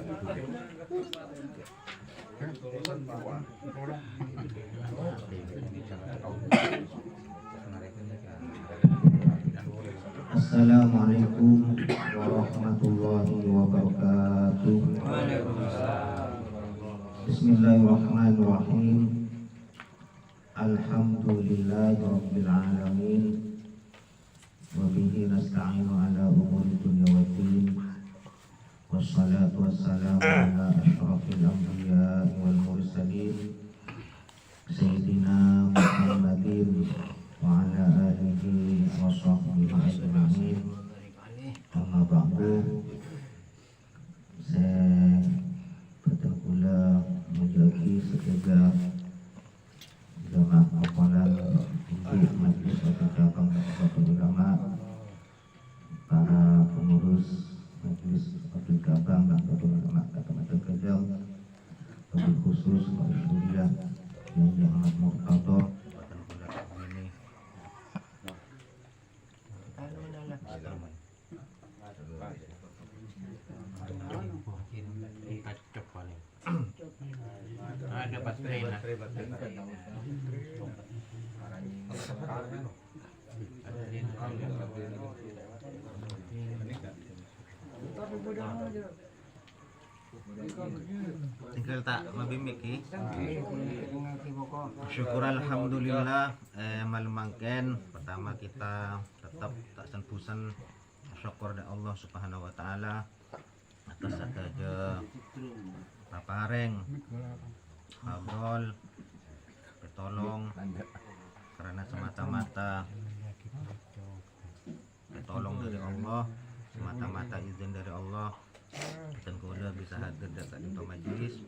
Assalamualaikum warahmatullahi wabarakatuh. Bismillahirrahmanirrahim. Alhamdulillahi rabbil alamin. Wa bihi nasta'inu ala umuri dunya waddin. Wassalatu wassalamu ala asyrafil anbiya'i wal mursalin Sayyidina Muhammadin wa ala alihi wa sahbihi ajma'in. Amma ba'du. Saya bertengkula menjadi sejaga jamaah hafalan tinggi Majlis Wakil Cabang Bapak Ulama, para pengurus Majlis Wakil Cabang dan Bapak Ulama Kecamatan Kejang, wabil khusus Pak Syuriah yang amat murtadoh. Ada baterai nah. Tinggal tak mabimiki. Syukur alhamdulillah malemangken pertama kita tetap tak senpusan syukur dari Allah Subhanahu wa taala atas saja papareng ngobrol petolong karena semata-mata petolong dari Allah, semata-mata izin dari Allah dan kula bisa hadir dekat di majlis.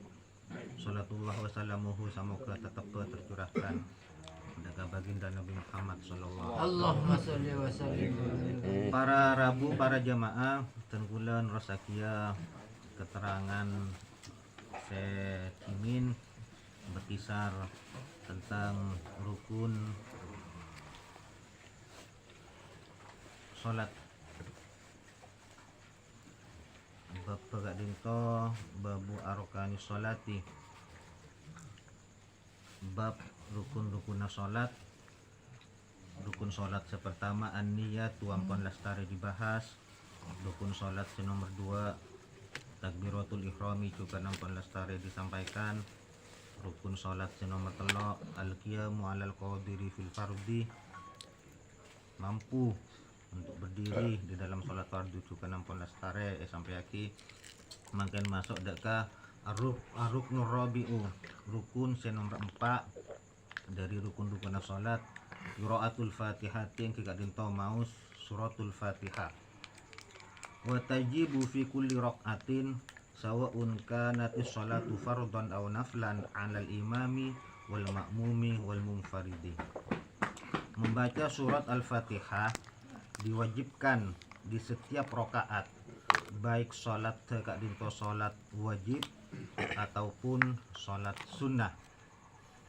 Salatullah wassalamuhu semoga tetap tercurahkan pada baginda Nabi Muhammad sallallahu Allahumma sholli wa sallim. Para rabu, para jamaah dan kula rasakia keterangan Sekimin berkisar tentang rukun sholat. Bab pegak dinto babu arkani sholati, bab rukun-rukun sholat. Rukun sholat sepertama an-niyat 18 lastari dibahas. Rukun sholat nomor 2 takbiratul ihrami juga 16 lastari disampaikan. Rukun sholat nomor 3 al-qiyamu alal qadiri fil fardi, mampu untuk berdiri di dalam sholat fardu juga 16 lastari sampai aki makin masuk deka ar-ruknur rabi'u, rukun nomor 4 dari rukun-rukun sholat qiraatul fatihati yang kagak dinto maus suratul fatihah. Wa tajibu fi kulli raq'atin sawa'un kanatis sholatu fardhan aw naflan 'alal imami wal ma'mumi wal munfaridi. Membaca surat Al-Fatihah diwajibkan di setiap rakaat, baik sholat kagak dinto sholat wajib ataupun sholat sunnah.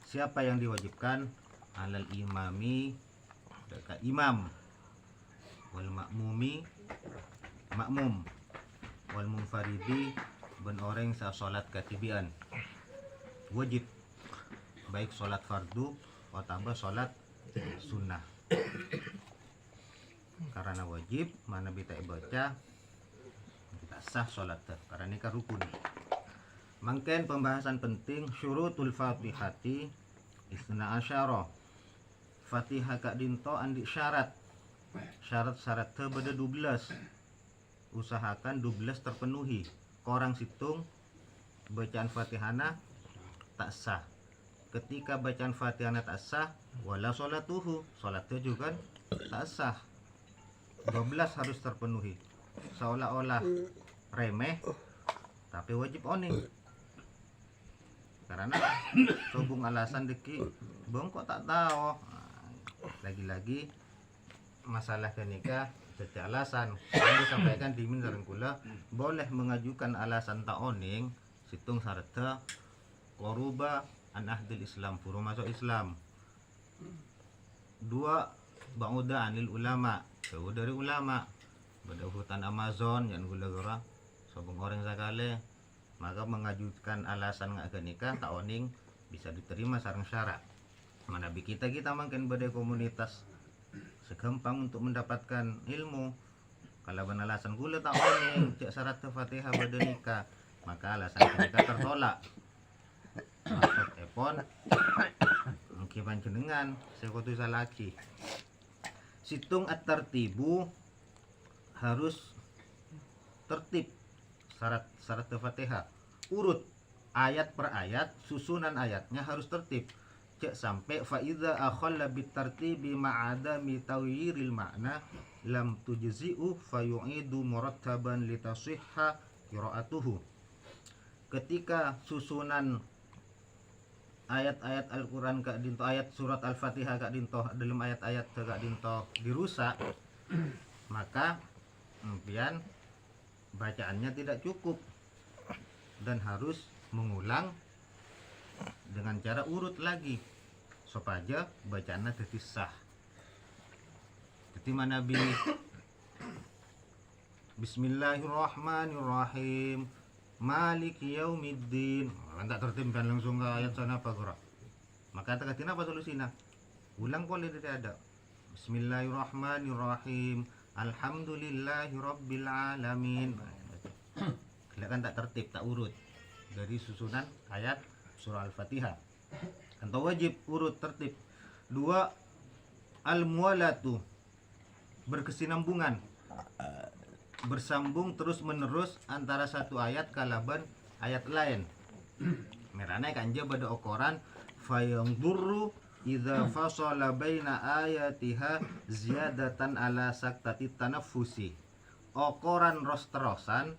Siapa yang diwajibkan? Alal imami, dekat imam, wal makmumi, makmum, wal munfaridi, ben orang sa sholat katibian. Wajib baik sholat fardu atau sholat sunnah. Karena wajib mana bisa baca tidak sah sholat karena ini kan rukun. Mangken pembahasan penting syurutul fatihati isna asyara. Fatihah kak dinto andi syarat. Syarat-syarat beda 12. Usahakan 12 terpenuhi. Korang situng bacaan Fatihana tak sah. Ketika bacaan Fatihana tak sah, wala sholatuhu, sholatnya juga tak sah. 12 harus terpenuhi. Seolah-olah remeh tapi wajib oning. Karena hubung alasan deki bang kok tak tahu. Lagi-lagi masalah kenikah setiap alasan yang disampaikan di mindaran kula boleh mengajukan alasan tak oning situng sarta koruba an ahdil Islam puru masuk Islam. 2 ba'uda anil ulama, jauh dari ulama. Pada hutan Amazon yang gula-gula sobong orang sakale maka mengajukan alasan nggak ke nikah tak oning bisa diterima sarang syarat. Manabi kita makin pada komunitas segampang untuk mendapatkan ilmu. Kalau alasan gula tak oning cek syarat Fatihah pada nikah, maka alasan nikah tertolak. Maksud epon mungkin panjenengan sekutu salaki. Situng at-tartibu harus tertib syarat Fatihah. Urut ayat per ayat, susunan ayatnya harus tertib. Cek sampai faida akhalla bitartibi ma'adami tawyiril makna lam tujzi'u fayu'idu murattaban litasihha qira'atuhu. Ketika susunan ayat-ayat Al-Quran kak dinto, ayat surat Al-Fatihah kak dinto, dalam ayat-ayat kak dinto dirusak, maka kemudian bacaannya tidak cukup dan harus mengulang dengan cara urut lagi supaya bacaannya jadi sah. Jadi Nabi Bismillahirrahmanirrahim Maliki yaumiddin, tak tertibkan langsung ke ayat sana apa kira. Maka terkatina apa solusinya? Ulang boleh tidak ada. Bismillahirrahmanirrahim Alhamdulillahi rabbil alamin. Kan tak tertib, tak urut dari susunan ayat surah Al-Fatihah. Atau wajib urut tertib. 2. Al-muwalatu, berkesinambungan, bersambung terus menerus antara satu ayat kalaban ayat lain. Merana kanja pada okoran fayangdurru idza fasala baina ayatiha ziyadatan ala saktati tanaffusi. Okoran ros-terosan,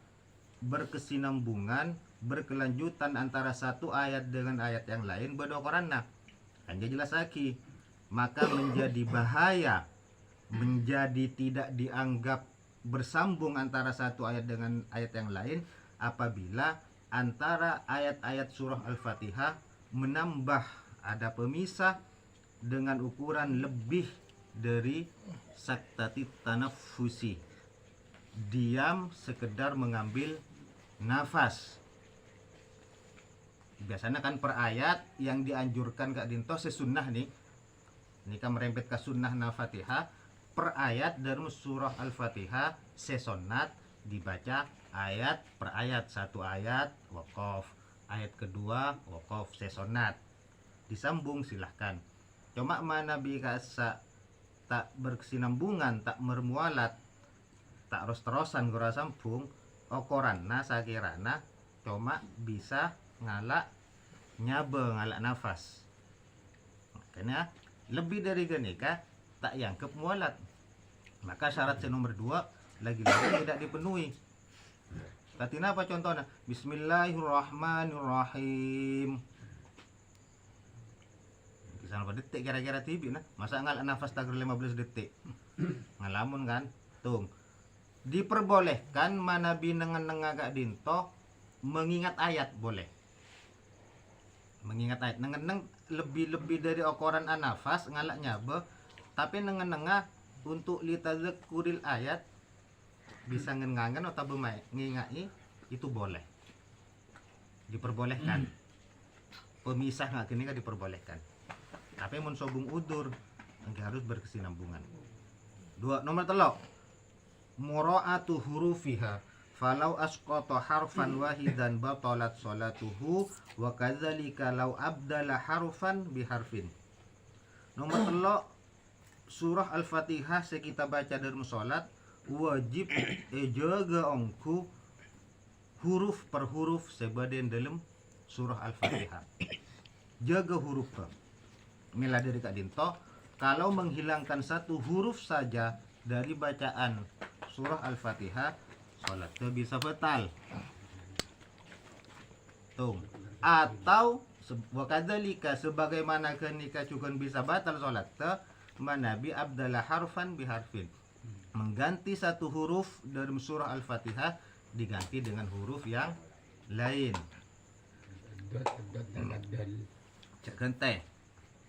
berkesinambungan, berkelanjutan antara satu ayat dengan ayat yang lain pada okoranna. Kanja jelas lagi, maka menjadi bahaya, menjadi tidak dianggap bersambung antara satu ayat dengan ayat yang lain apabila antara ayat-ayat surah Al-Fatihah menambah, ada pemisah dengan ukuran lebih dari saktati tanaffusi, diam sekedar mengambil nafas. Biasanya kan per ayat yang dianjurkan kak dinto sesunnah nih, ini kan merempet ke sunnah Al-Fatihah. Per ayat dalam surah Al-Fatihah sesonat dibaca ayat per ayat. Satu ayat waqaf, ayat kedua waqaf, sesonat disambung silahkan. Cuma mana bikasa tak berkesinambungan, tak mermualat, tak terus-terusan gora sambung okoranna sakirana cuma bisa ngalak nyabe, ngalak nafas. Makanya lebih dari genika tak yang mualat. Maka syarat nomor 2 lagi-lagi tidak dipenuhi. Katina apa contohnya? Bismillahirrahmanirrahim. Kisah berapa detik kira-kira tibi nah? Masa ngalak nafas tak 15 detik. Ngalamun kan? Tung. Diperbolehkan mana binengan gak dinto mengingat ayat boleh. Mengingat ayat nengen lebih dari okoran anafas ngalak nyabe. Tapi nengen-nengah untuk litadzakuril ayat bisa ngengangan atau ngingai itu boleh, diperbolehkan. Pemisah nggak gini kan diperbolehkan. Tapi mun sobung udur harus berkesinambungan. 2. Nomor 3 mura'atu hurufiha falau asqata harfan wahidan batalat salatuhu wa kadzalika law abdala harfan biharfin. Nomor 3 surah Al-Fatihah kita baca dalam sholat wajib jaga ongku huruf per huruf sebaden dalam surah Al-Fatihah. Jaga huruf ke. Mila dari Kak Dinto, kalau menghilangkan satu huruf saja dari bacaan surah Al-Fatihah, sholat itu bisa batal. Tuh. Atau wakadzalika sebagaimana kenika juga bisa batal sholat itu manabi abdallah harfan biharfin, mengganti satu huruf dalam surah Al-Fatihah diganti dengan huruf yang lain. Cek gente.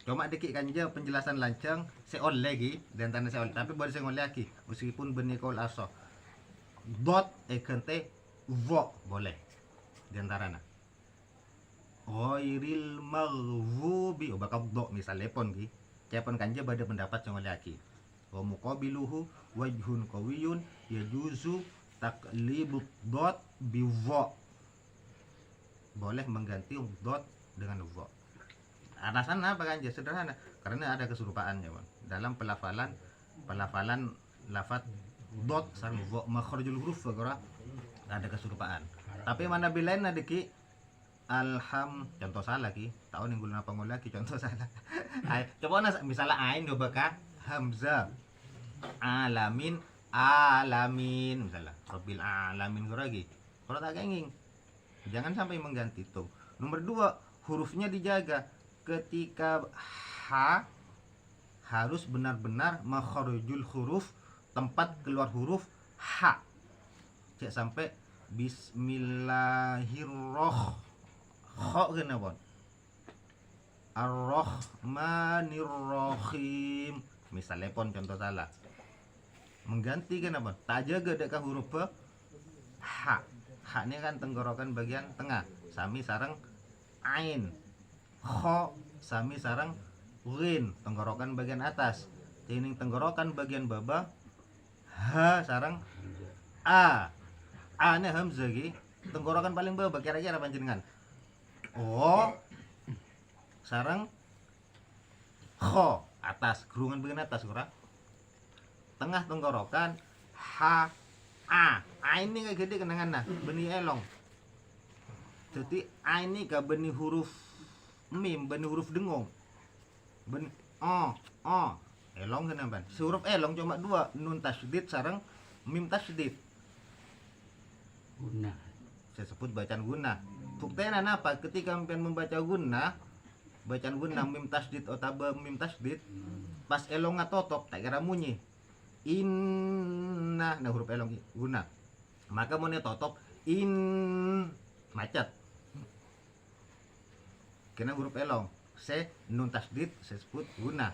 Cuma dikit kanja penjelasan lancang seol lagi dan tanda seol, tapi baru seol lagi meskipun benikol aso. Dot gente vo boleh. di antarana ghairil maghdubi bakal do misal lepon ki cepon kanja pada pendapat yang laki wa muqabiluhu wajhun qawiyun yajuzu taklibud dot bi dha boleh mengganti dot dengan dha. Alasan apa kan? Sederhana, karena ada keserupaan ya bang dalam pelafalan lafaz dot sareng dha makhrajul huruf segera ada keserupaan. Tapi mana bilain ada ki contoh salah ki tahun yang gula apa lagi contoh salah. Coba misalnya ain coba ka hamzah alamin misalnya rabbil alamin lagi kalau tak kenging jangan sampai mengganti tuh. Nomor 2 hurufnya dijaga ketika ha harus benar-benar makharijul huruf tempat keluar huruf ha cek sampai bismillahirrahmanirrahim kenapa ar-rahmanirrahim misalnya pon contoh salah mengganti kenapa tak jaga dekat huruf ha ini kan tenggorokan bagian tengah sami sarang ain kho sami sarang rin tenggorokan bagian atas tining tenggorokan bagian bawah ha sarang a nya hamzah ki tenggorokan paling bawah kira-kira panjenengan oh sarang kho atas gerungan bagian atas kurang tengah tenggorokan ha a ini kayak gede kenangan nah benih elong jadi a ini gak benih huruf mim benih huruf dengung benih elong kenapa huruf elong cuma 2 nun tasydid sareng mim tasydid Guna. saya sebut bacaan guna buktinya apa ketika sampean membaca guna bacaan guna mim tasydid atau mim tasydid pas elongnya totop tak kira munyi inna nah huruf elong guna maka mau totop in macet kena huruf elong se nun tasdid saya sebut guna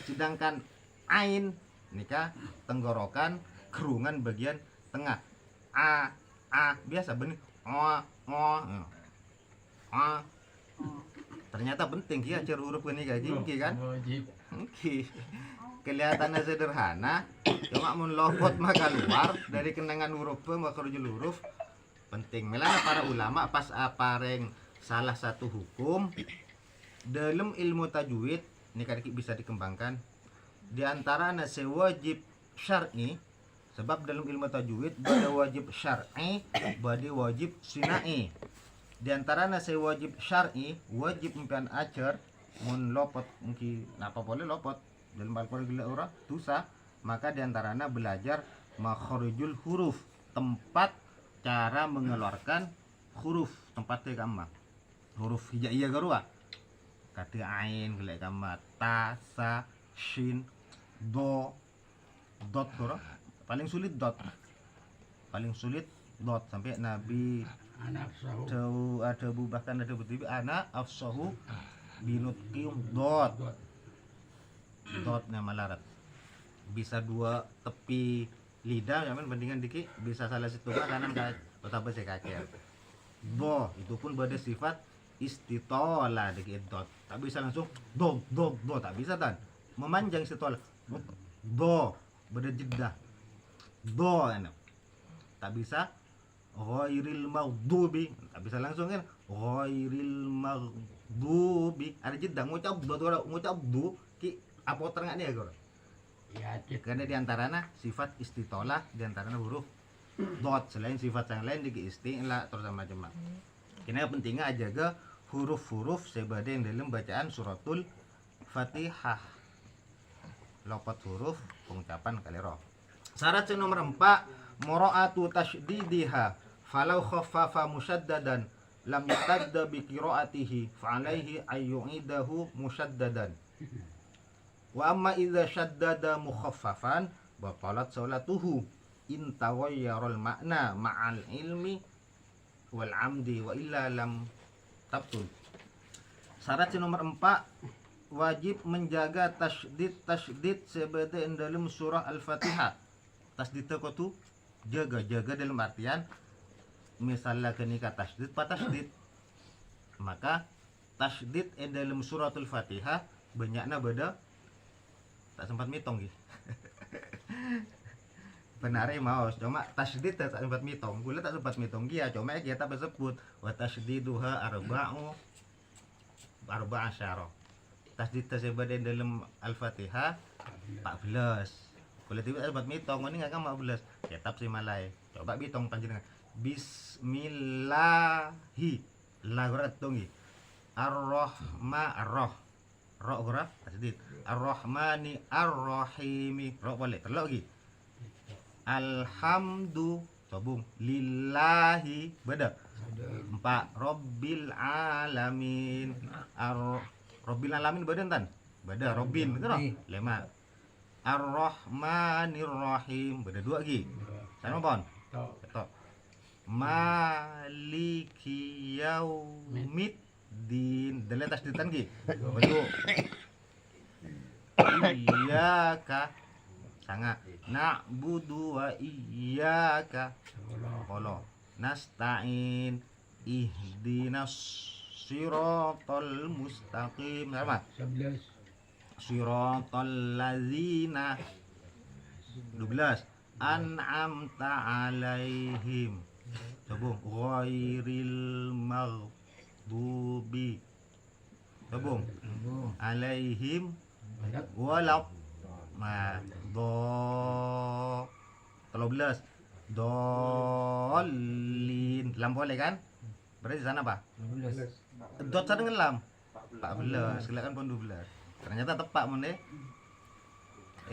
sedangkan ain nikah tenggorokan kerungan bagian tengah a biasa benih ternyata penting ya cara huruf ini gaji kan Wajib. kelihatannya sederhana cuma mun lopot maka keluar dari kenangan huruf makhrajul huruf penting melana para ulama pas apareng salah satu hukum dalam ilmu tajwid ini kadang bisa dikembangkan di antara nase wajib syar'i sebab dalam ilmu tajwid ada wajib syar'i ada wajib sinai di antara nase wajib syar'i wajib impian ajar mun lopot mungkin apa boleh lopot dalam Al-Quran gila ora dosa maka diantaranya belajar makharijul huruf tempat cara mengeluarkan huruf tempatnya kama huruf hijaiyah garua kata ain gila kama ta sa shin do dot garua paling sulit dot sampai Nabi Anak sahu. ada bahkan ada betul anak afsahu binutqium dot melarat bisa 2 tepi lidah ya bandingan dikit bisa salah satu kanan betapa saya kakek do itu pun pada sifat istitola dikit dot tak bisa langsung do tak bisa dan memanjang istitola do pada jeda do enak tak bisa ghairil maghdubi tak bisa langsung kan ghairil maghdubi ada jeda ngucap do ki apa terengah dia kok Ya, karena diantaranya sifat istitolah diantaranya huruf dot selain sifat yang lain di istilah terus macam-macam ini pentingnya aja ke huruf-huruf sebada yang dalam bacaan suratul Fatihah lopot huruf pengucapan kali roh syarat yang nomor 4 mura'atu tashdidiha falau khaffafa musyaddadan lam yatadda bi qiraatihi fa alaihi ayyu'idahu musyaddadan wa amma idza syaddada mukhaffafan batalat salatuhu in taghayyara al-ma'na ma'al ilmi wal amdi wa illa lam tabtul. Syarat nomor 4 wajib menjaga tasydid sebeda dalam surah Al-Fatihah. Tasydid itu jaga dalam artian misalnya kenika tasdid pa tasdid, maka tasdid dalam suratul Fatihah banyaknya beda tak sempat mitong gitu. Benar maos cuma tasdid tak sempat mitong, gula tak sempat mitong dia cuma kita bersebut wa tasdiduha arba'a asyara. Tasdid tersebut dalam Al-Fatihah 14. Kalau tiba sempat mitong ini enggak 15. Kitab si malai. Coba bitong panjenengan. Bismillahi la gora tongi. Ar-Rahma Ra gora tasdid. Ar-Rahmani Ar-Rahimi. Ra boleh terlok lagi. Alhamdu sobung lillahi beda. 4 Rabbil alamin. Rabbil alamin beda entan. Beda Robin betul tak? 5 Ar-Rahmanir Rahim beda 2 lagi. Sama pon. Betul. Maliki yaumiddin. Dele tasdidan ki. Betul. Iyyaka sangat na'budu wa iyyaka polo nasta'in ihdinas siratal mustaqim. Selamat. 11 Siratal ladzina 12 an'amta alaihim. Sabung ghairil maghdubi. Sabung alaihim walab ma do 13 dolin lam boleh kan? Berarti sana apa? 12 dot sana ngelam 14 silakan pun 12. Ternyata tepak mun deh.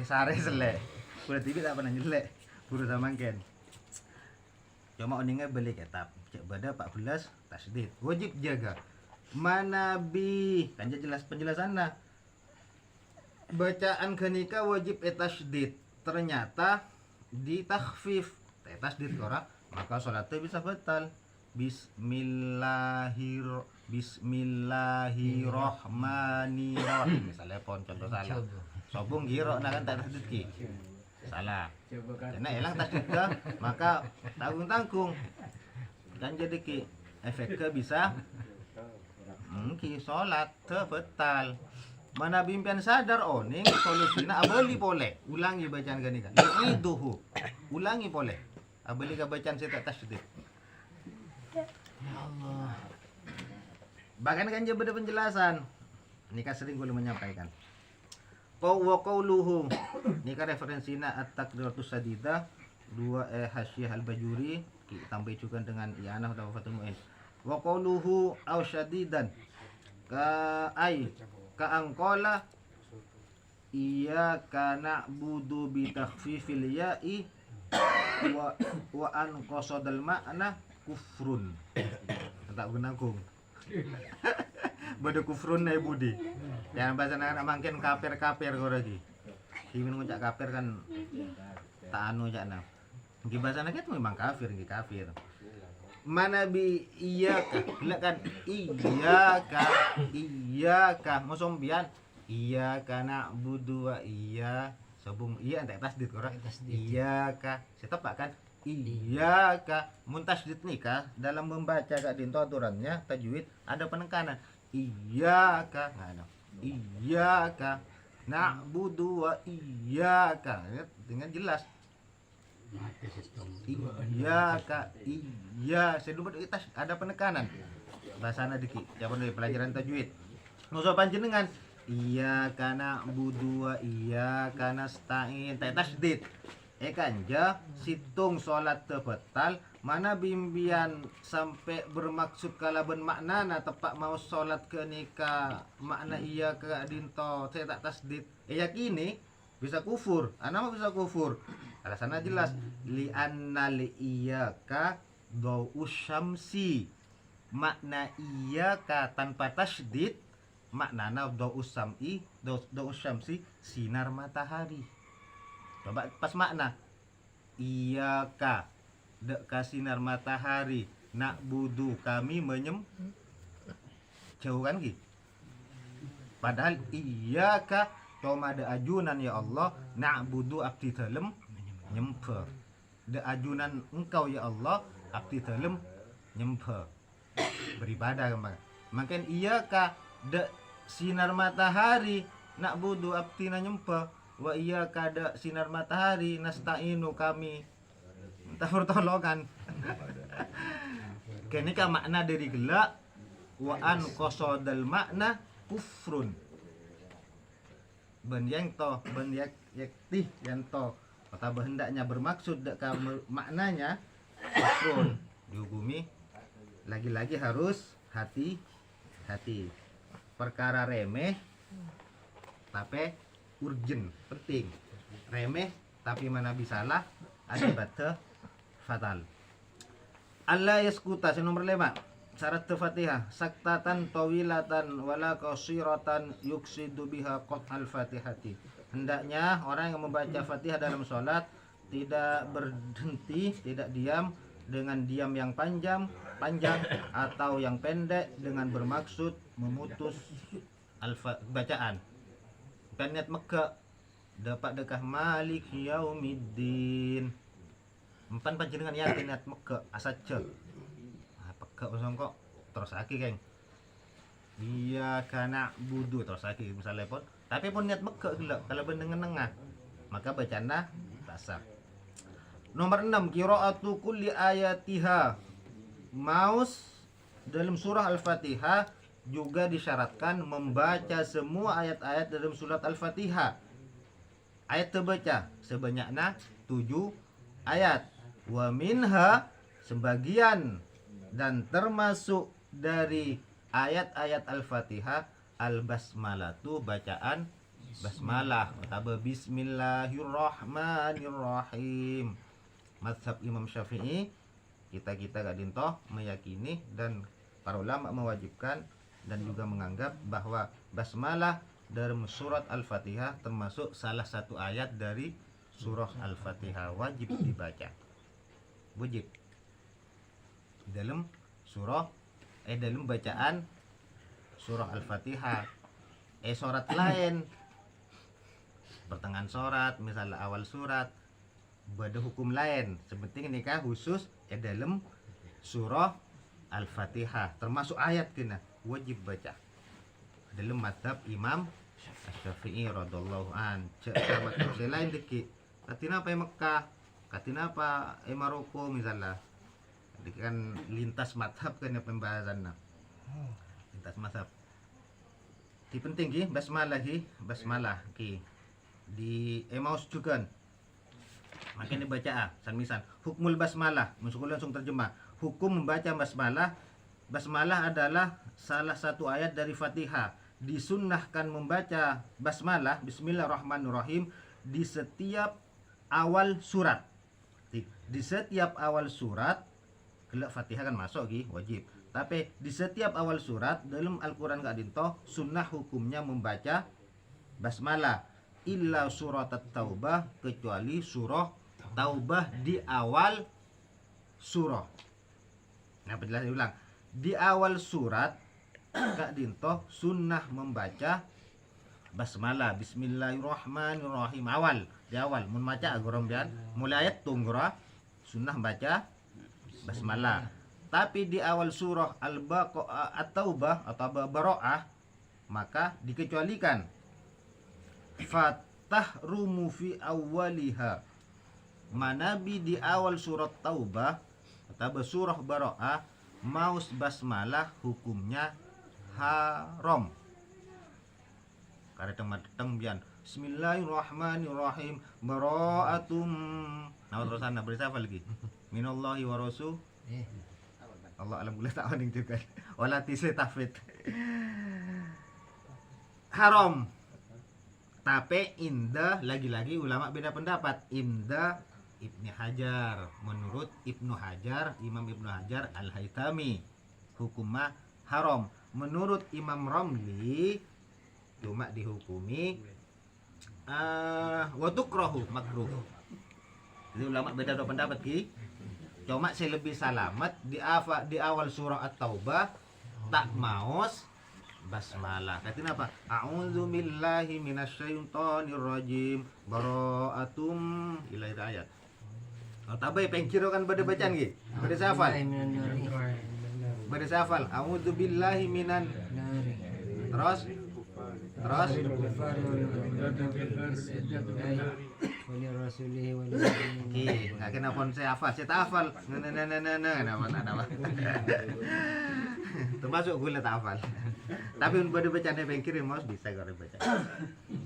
Sare selek. Kulit TV tak pernah jelek. Buru samangken. Cuma oningnya beli kitab. Cek pada 14 tasdid. Wajib jaga. Manabi. Kan jelas penjelasannya. Bacaan kenika wajib tasdid. Ternyata di takhfif. Tasdid ora, maka salatnya bisa batal. Bismillahirrahmanirrahim. Misalnya pon contoh salah. Sobung giro nah kan tak tasdid ki. Salah. Karena elang tasdid ke, maka tanggung-tanggung. Dan jadi ki efeknya bisa ki salat batal. Mana bimpian sadar oning solusina aboli boleh. Ulangi bacaan gani kan. Iduhu. Ulangi boleh. Aboli ka bacaan saya tak tasdid. Ya Allah. Bahkan kan dia beda penjelasan. Ini kan sering gue menyampaikan. Qauluhu. Ini kan referensinya at-taqdiratus sadidah 2 Hasyah al-Bajuri tambah juga dengan i'anah atau fatul mu'in. Wa qauluhu aw syadidan ka angqala iyyaka na'budu bi takhfifil ya'i wa an qasadal ma'na kufrun. Tak gunakung. Bada kufrun na budi. Yang bahasa anak mangken kafir kau lagi. Kimin ngucap kafir kan tak anu jakna. Nggih bahasa anak itu memang kafir, nggih kafir. Mana bi iyyaka, kan iyyaka mosombian iyyaka na'budu wa sabung iya tak tasdid ora. Iyyaka. Setepak kan iyyaka muntasdid nikah dalam membaca kak dinto aturannya tajwid ada penekanan iyyaka ada iyyaka na'budu wa iyyaka dengan jelas iyyaka saya lupa kita ada penekanan bahasana dikit jawaban dari pelajaran tajwid nusa panjenengan iyyaka na'budu wa iyyaka nasta'in tasdid kanja situng sholat tebetal mana bimbian sampai bermaksud kalaban maknana tepak mau sholat ke nikah makna iya ke dinto saya tak tasdid yakini bisa kufur anak mau bisa kufur alasannya jelas li anna li iyaka dau syamsi makna iyaka tanpa tasdid maknana dau syamsi sinar matahari. Coba pas makna iyyaka dek kasinar matahari nak budu kami jauh kan gitu. Padahal iyyaka cuma ada ajunan ya Allah nak budu abdi dalem nyempe. De ajunan engkau ya Allah abdi dalem nyempe beribadah kemana. Makin iya ka de sinar matahari nak budu abtina nyempe wa iya ka de sinar matahari nasta'inu kami minta pertolongan. Kini ka makna dari gelak wa an qasodal makna kufrun. Ben yang to ben yakti yang to kata hendaknya bermaksud dek maknanya kufrun dihukumi. Lagi-lagi harus hati-hati. Perkara remeh tapi urgent, penting. Remeh tapi mana bisalah akibatnya fatal. Allah yaskuta nomor 5. Syarat Fatihah saktatan tawilatan wala qasiratan yuksidu biha qat'al Fatihati. Hendaknya orang yang membaca Fatihah dalam sholat tidak berhenti, tidak diam dengan diam yang panjang atau yang pendek dengan bermaksud memutus bacaan. Kan niat Mekah dapat dekah Malik Yaumiddin. Empan panjenengan yakin niat Mekah asaja. Pekak kosong kok terus aki keng. Iya kana budu terus aki misalnya pun. Tapi pun niat Mekah gelak kalau bendengan nengah maka bacana tak sah. Nomor 6 qiraatu kulli ayatiha. Maus dalam surah Al-Fatihah juga disyaratkan membaca semua ayat-ayat dalam surat Al-Fatihah. Ayat terbaca sebanyaknya 7 ayat. Wa minha sebagian dan termasuk dari ayat-ayat Al-Fatihah al-basmalatu bacaan basmalah atau bismillahirrahmanirrahim. Mazhab Imam Syafi'i kita gak dintoh meyakini dan para ulama mewajibkan dan juga menganggap bahwa basmalah dalam surat Al-Fatihah termasuk salah satu ayat dari surah Al-Fatihah, wajib dibaca. Wajib dalam surah dalam bacaan surah Al-Fatihah. Surat lain pertengahan surat misalnya awal surat ada hukum lain. Sepenting nikah khusus dalam surah Al-Fatihah termasuk ayat kena wajib baca dalam mazhab Imam Syafi'i radhiyallahu an. Sahabat lain dikit katina apa Mekah katina apa Maroko misalnya. Jadi kan lintas mazhab kan ya pembahasannya. Lintas mazhab. Di penting ki basmalah ki di Emaus juga. Makin dibaca misal hukmul basmalah, masuk langsung terjemah. Hukum membaca basmalah. Basmalah adalah salah satu ayat dari Fatihah. Disunnahkan membaca basmalah bismillahirrahmanirrahim di setiap awal surat. Di setiap awal surat kelak Fatihah kan masuk ki wajib. Tapi di setiap awal surat dalam Al-Qur'an gak dintoh sunnah hukumnya membaca basmalah illa surat at-taubah kecuali surah taubah di awal surah. Nah, penjelasan ulang. Di awal surat gak dintoh sunnah membaca basmalah bismillahirrahmanirrahim di awal mun maca agorombian mulai ayat tunggura sunnah baca basmalah. Tapi di awal surah Al-Baqarah at-Taubah atau Bara'ah maka dikecualikan fatahrumu fi awwaliha. Manabi di awal surat Taubah atau surah Bara'ah maus basmalah hukumnya haram. Karena teng bismillahirrahmanirrahim bara'atum. Nah terusan bersama lagi. Minallahi wa rasul. Allah alam boleh tak aning juga. Wala tise tafid. Haram. Tapi indah lagi-lagi ulama beda pendapat. Indah Ibnu Hajar, menurut Ibnu Hajar, Imam Ibnu Hajar Al-Haytami hukumnya haram. Menurut Imam Ramli cuma dihukumi wa tukrahu makruh. Jadi ulama beda pendapat ki. Cuma saya lebih salamat di awal surah At-Taubah tak maos basmalah. Katina apa? A'udzu billahi minasyaitonir rajim. Bara'atum ila ayat. Oh, tabai pengkiro kan bade bacaan ge. Bade safal. Bade safal. A'udzu billahi minan. Terus Wali rasulihi wali Ki, nggak kena pon saya hafal, saya tak hafal. Nama. Termasuk gue tak hafal. Tapi pada bacaan yang kiri mas bisa gue baca.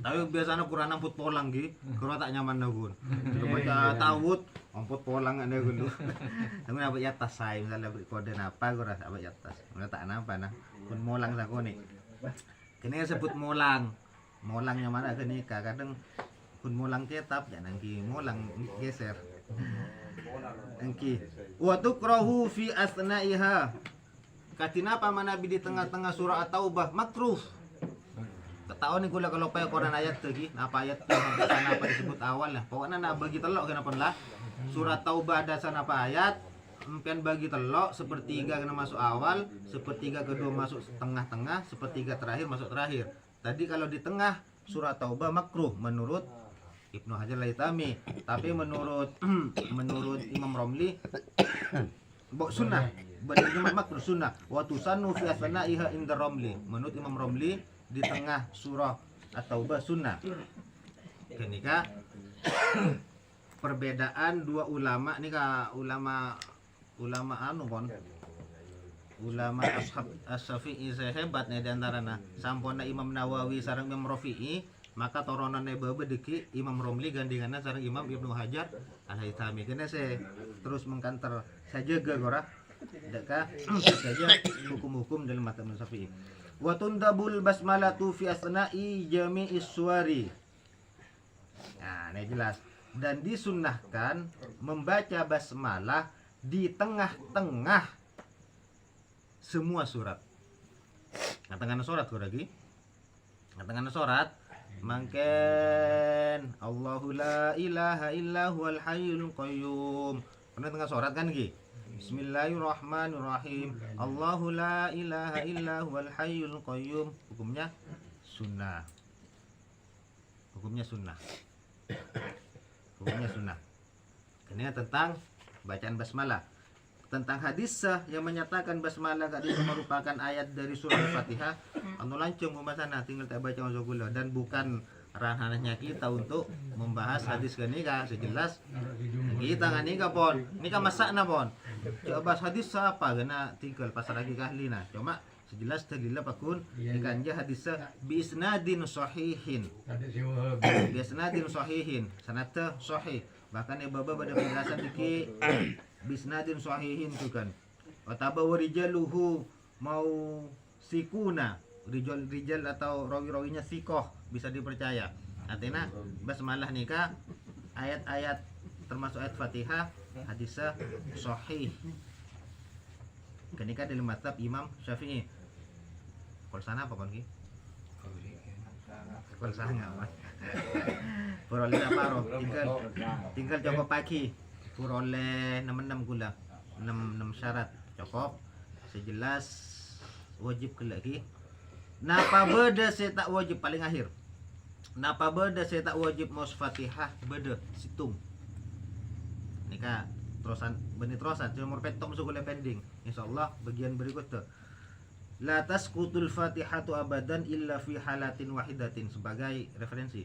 Tapi biasanya Quran amput polang ki, kurang tak nyaman nagun. Baca tawud, amput polang ada gue. Tapi apa ya tas saya misalnya beri kode apa gue rasa apa ya tas. Mana tak napa nah, pun molang sako nih. Kini sebut molang, molangnya mana kini kadang kun molang ketap jangan ki molang geser. Engki. Wa tukrahu fi asna'iha. Katina pa manabi di tengah-tengah surah At-Taubah makruh. Ketahuan ni gula kalau pa Quran ayat tu ki, apa ayat tu sampai sana apa disebut awal lah. Pokoknya nak bagi telok kenapa lah. Surah Taubah ada sana apa ayat, empian bagi telok sepertiga kena masuk awal, sepertiga kedua masuk tengah-tengah, sepertiga terakhir masuk terakhir. Tadi kalau di tengah surah Taubah makruh menurut Ibnu Hajar al-Haytami, tapi menurut Imam Romli sunnah, benar makruh sunnah. Wa tusannu fi asna'iha inda Romli. Menurut Imam Romli di tengah surah At-Taubah sunnah. Kenika perbedaan dua ulama nih ulama anu pon. Ulama ashab as-Syafi'i hebat nih diantaranya. Sampona Imam Nawawi sareng Imam Rafi'i. Maka toronannya bebe deki Imam Romli gandingannya sareng Imam Ibnu Hajar al-Haytami. Kena saya terus mengkanter saja gora deka saja hukum-hukum dalam mata Syafi'i. Wa tundabul basmalatu fi asna'i jami'is suwari. Nah, ini jelas. Dan disunnahkan membaca basmalah di tengah-tengah semua surat. Tengah surat lagi. Tengah surat mangken Allahu la ilaha illa huwal hayyul qayyum. Pernah tengah surat kan ki? Bismillahirrahmanirrahim. Allahu la ilaha illa huwal hayyul qayyum. Hukumnya sunnah. Hukumnya sunnah. Ini tentang bacaan basmalah. Tentang hadis yang menyatakan basmalah itu merupakan ayat dari surah Al-Fatihah, anu lancung pembahasannya tinggal tak baca masuk gula dan bukan ranahnya kita untuk membahas hadis kenika. Sejelas kita nganika pon, nika masakna pon. Coba bahas hadis apa kena tinggal pasar lagi kahlina. Cuma sejelas dalilnya pakun ikanja hadis bi isnadin sahihin. Bi isnadin sahihin, sanadnya sahih. Bahkan ya baba pada penjelasan diki bisnadin sahihin tu kan. Wataba warijaluhu mau sikuna, rijal atau rawi-rawinya sikoh bisa dipercaya. Artinya basmalah nikah ayat-ayat termasuk ayat Fatihah hadisnya sahih. Kenika dalam mazhab Imam Syafi'i. Kalau sana apa kon ki? Kalau sana apa? Peroleh apa roh? Tinggal coba pagi. Peroleh 66 gula. 6 syarat cukup. Sejelas wajib ke lagi. Napa beda saya tak wajib paling akhir. Napa beda saya tak wajib maus Fatihah beda situng. Nika terusan benih terusan cuma petok masuk oleh pending. Insyaallah bagian berikutnya. La tasqutul Fatihatu abadan illa fi halatin wahidatin sebagai referensi.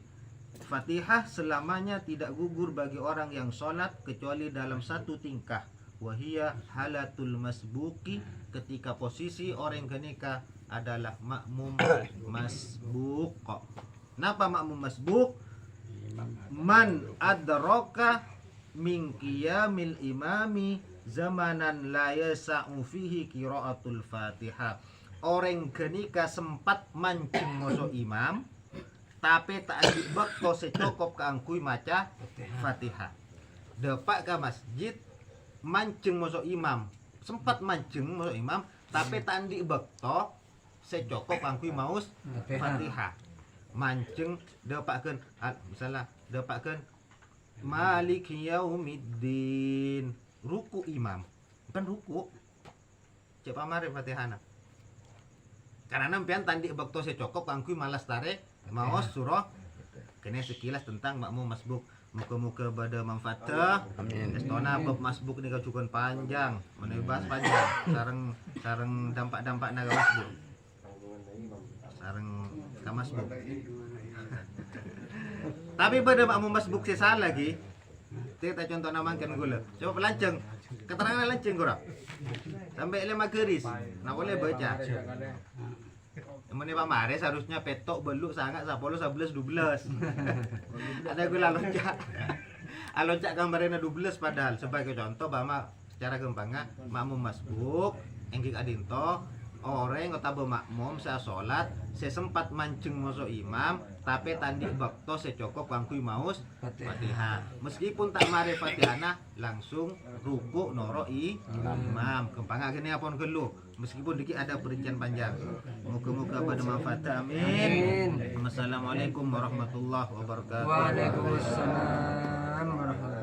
Fatihah selamanya tidak gugur bagi orang yang sholat kecuali dalam satu tingkah. Wahia halatul masbuki ketika posisi orang kenika adalah makmum masbuk. Napa makmum masbuk? Man adraka min qiyamil imami zamanan la yasa'u fihi qiraatul Fatihah. Orang kenika sempat mancing masuk imam tapi tak ada bekto secokop keangkui maca Fatihah. Dapat ke masjid mancing masuk imam, sempat mancing masuk imam tapi tak ada bekto secokop keangkui maus Fatihah. Mancing dapatkan misalnya dapatkan Malik Yaumiddin ruku imam kan ruku cek pamare Fatihana karena nampian tandi bekto secokop keangkui malas tarik maos surah kene sekilas tentang makmum masbuk. Muka-muka pada manfaatnya. Amin. Estona bab masbuk ni kau cukup panjang. Menibas panjang. Sarang dampak-dampak naga masbuk. Sarang kamasbuk. Tapi pada makmu masbuk sesal lagi. Kita contoh namakan gula. Coba pelanceng. Keterangan lanceng kurang. Sampai 5 garis. Nak boleh baca. Yang Pak Mares harusnya petok beluk sangat 10 11 12. Ada gula loncat. Loncat gambarnya 12 padahal sebagai contoh bahwa secara gampangnya makmum masbuk engkik adinto orang atau makmum saya sholat saya sempat mancing masuk imam tapi tandi bakto saya cokok bangkui maus Fatihah meskipun tak mari Fatihana langsung ruku noroi imam gampang gini apun gelu meskipun dikit ada perincian panjang muka-muka pada manfaat amin. Assalamualaikum warahmatullahi wabarakatuh. Waalaikumsalam warahmatullahi